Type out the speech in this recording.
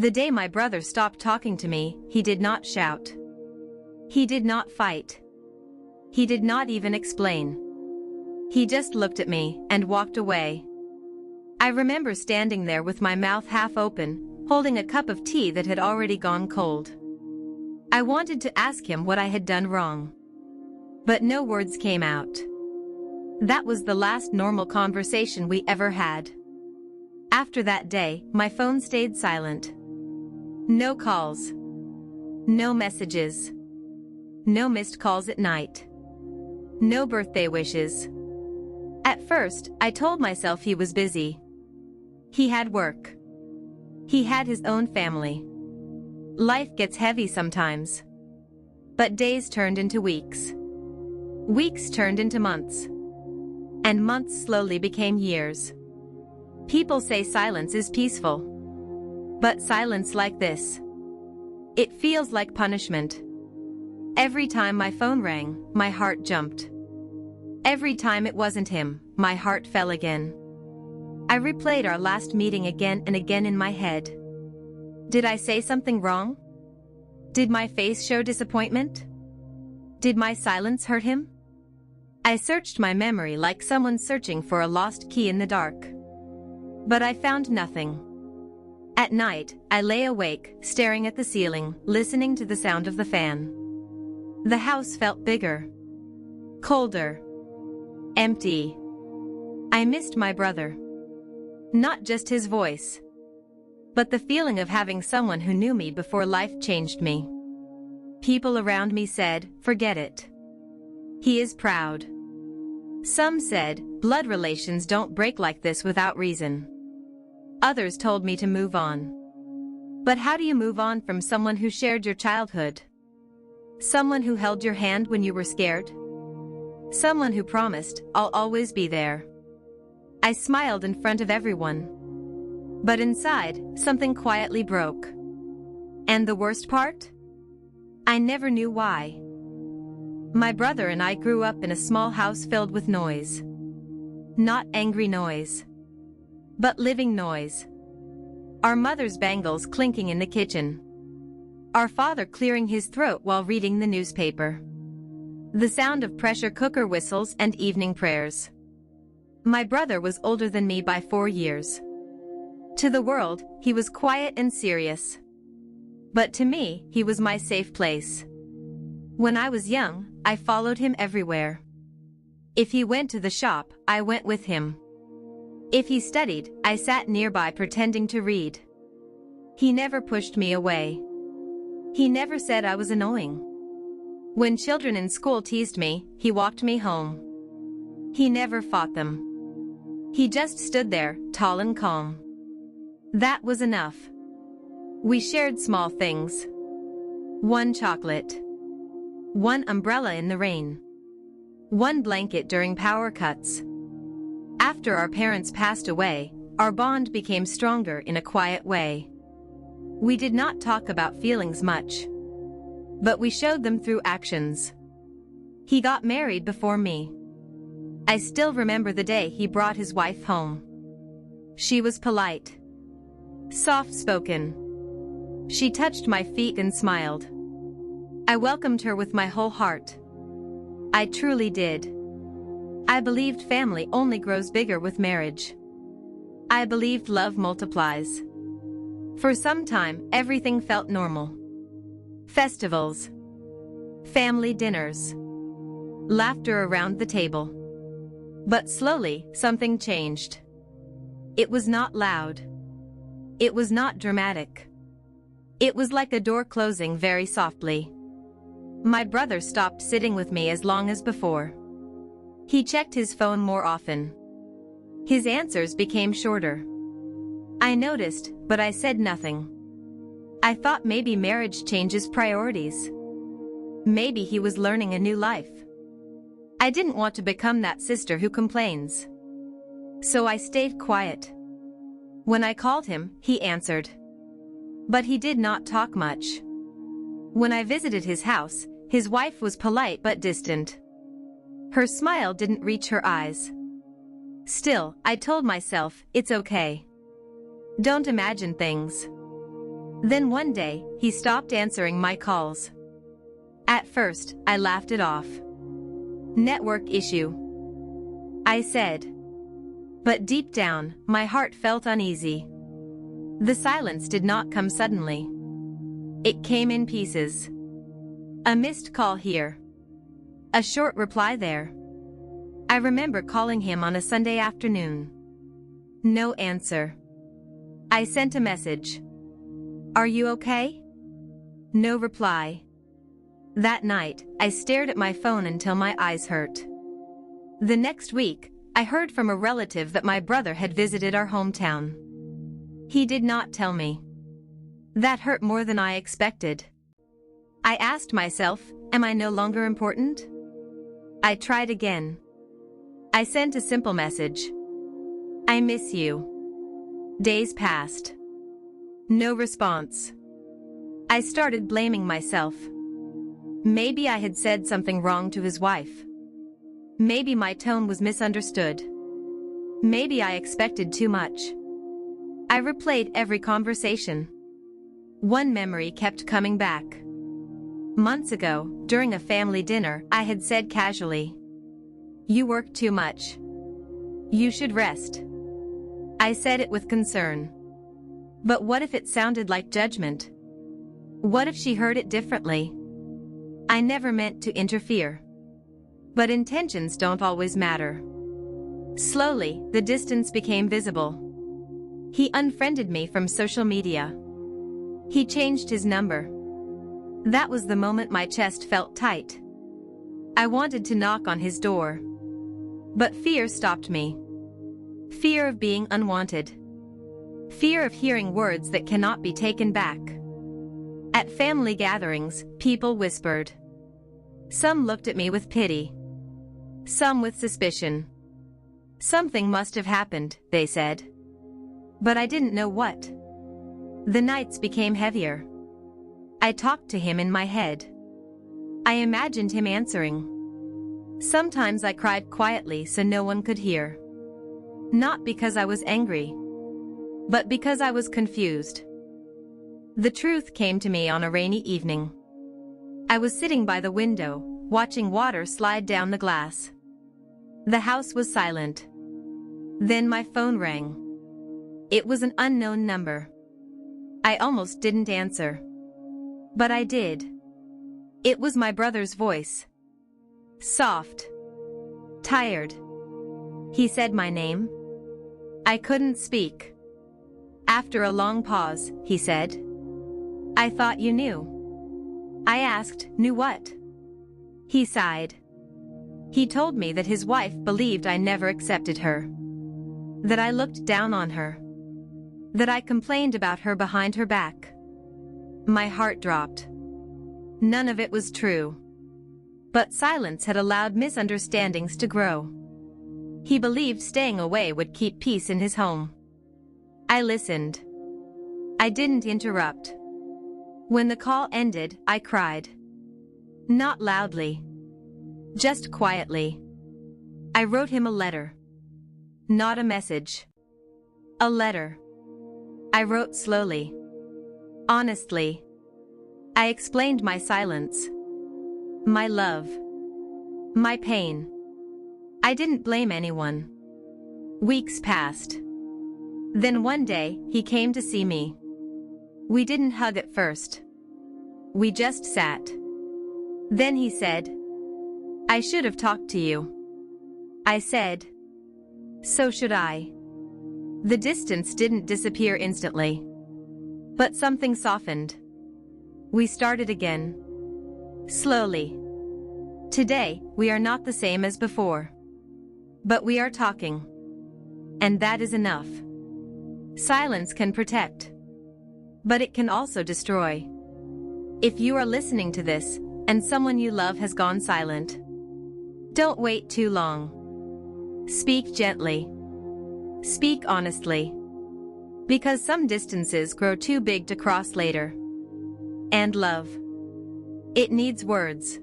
The day my brother stopped talking to me, he did not shout. He did not fight. He did not even explain. He just looked at me and walked away. I remember standing there with my mouth half open, holding a cup of tea that had already gone cold. I wanted to ask him what I had done wrong, but no words came out. That was the last normal conversation we ever had. After that day, my phone stayed silent. No calls. No messages. No missed calls at night. No birthday wishes. At first, I told myself he was busy. He had work. He had his own family. Life gets heavy sometimes. But days turned into weeks. Weeks turned into months. And months slowly became years. People say silence is peaceful. But silence like this, it feels like punishment. Every time my phone rang, my heart jumped. Every time it wasn't him, my heart fell again. I replayed our last meeting again and again in my head. Did I say something wrong? Did my face show disappointment? Did my silence hurt him? I searched my memory like someone searching for a lost key in the dark. But I found nothing. At night, I lay awake, staring at the ceiling, listening to the sound of the fan. The house felt bigger, colder, empty. I missed my brother. Not just his voice, but the feeling of having someone who knew me before life changed me. People around me said, "Forget it. He is proud." Some said, "Blood relations don't break like this without reason." Others told me to move on. But how do you move on from someone who shared your childhood? Someone who held your hand when you were scared? Someone who promised, "I'll always be there." I smiled in front of everyone. But inside, something quietly broke. And the worst part? I never knew why. My brother and I grew up in a small house filled with noise. Not angry noise, but living noise. Our mother's bangles clinking in the kitchen. Our father clearing his throat while reading the newspaper. The sound of pressure cooker whistles and evening prayers. My brother was older than me by 4 years. To the world, he was quiet and serious. But to me, he was my safe place. When I was young, I followed him everywhere. If he went to the shop, I went with him. If he studied, I sat nearby pretending to read. He never pushed me away. He never said I was annoying. When children in school teased me, he walked me home. He never fought them. He just stood there, tall and calm. That was enough. We shared small things. One chocolate. One umbrella in the rain. One blanket during power cuts. After our parents passed away, our bond became stronger in a quiet way. We did not talk about feelings much, but we showed them through actions. He got married before me. I still remember the day he brought his wife home. She was polite, soft-spoken. She touched my feet and smiled. I welcomed her with my whole heart. I truly did. I believed family only grows bigger with marriage. I believed love multiplies. For some time, everything felt normal. Festivals, family dinners, laughter around the table. But slowly, something changed. It was not loud. It was not dramatic. It was like a door closing very softly. My brother stopped sitting with me as long as before. He checked his phone more often. His answers became shorter. I noticed, but I said nothing. I thought maybe marriage changes priorities. Maybe he was learning a new life. I didn't want to become that sister who complains. So I stayed quiet. When I called him, he answered. But he did not talk much. When I visited his house, his wife was polite but distant. Her smile didn't reach her eyes. Still, I told myself, it's okay. Don't imagine things. Then one day, he stopped answering my calls. At first, I laughed it off. Network issue, I said. But deep down, my heart felt uneasy. The silence did not come suddenly. It came in pieces. A missed call here. A short reply there. I remember calling him on a Sunday afternoon. No answer. I sent a message. Are you okay? No reply. That night, I stared at my phone until my eyes hurt. The next week, I heard from a relative that my brother had visited our hometown. He did not tell me. That hurt more than I expected. I asked myself, am I no longer important? I tried again. I sent a simple message. I miss you. Days passed. No response. I started blaming myself. Maybe I had said something wrong to his wife. Maybe my tone was misunderstood. Maybe I expected too much. I replayed every conversation. One memory kept coming back. Months ago, during a family dinner, I had said casually, "You work too much. You should rest." I said it with concern. But what if it sounded like judgment? What if she heard it differently? I never meant to interfere. But intentions don't always matter. Slowly, the distance became visible. He unfriended me from social media. He changed his number. That was the moment my chest felt tight. I wanted to knock on his door. But fear stopped me. Fear of being unwanted. Fear of hearing words that cannot be taken back. At family gatherings, people whispered. Some looked at me with pity. Some with suspicion. Something must have happened, they said. But I didn't know what. The nights became heavier. I talked to him in my head. I imagined him answering. Sometimes I cried quietly so no one could hear. Not because I was angry, but because I was confused. The truth came to me on a rainy evening. I was sitting by the window, watching water slide down the glass. The house was silent. Then my phone rang. It was an unknown number. I almost didn't answer. But I did. It was my brother's voice. Soft. Tired. He said my name. I couldn't speak. After a long pause, he said, "I thought you knew." I asked, "Knew what?" He sighed. He told me that his wife believed I never accepted her. That I looked down on her. That I complained about her behind her back. My heart dropped. None of it was true. But silence had allowed misunderstandings to grow. He believed staying away would keep peace in his home. I listened. I didn't interrupt. When the call ended, I cried. Not loudly. Just quietly. I wrote him a letter. Not a message. A letter. I wrote slowly. Honestly. I explained my silence. My love. My pain. I didn't blame anyone. Weeks passed. Then one day, he came to see me. We didn't hug at first. We just sat. Then he said, "I should have talked to you." I said, "So should I." The distance didn't disappear instantly. But something softened. We started again. Slowly. Today, we are not the same as before. But we are talking. And that is enough. Silence can protect. But it can also destroy. If you are listening to this, and someone you love has gone silent, don't wait too long. Speak gently. Speak honestly. Because some distances grow too big to cross later. And love. It needs words.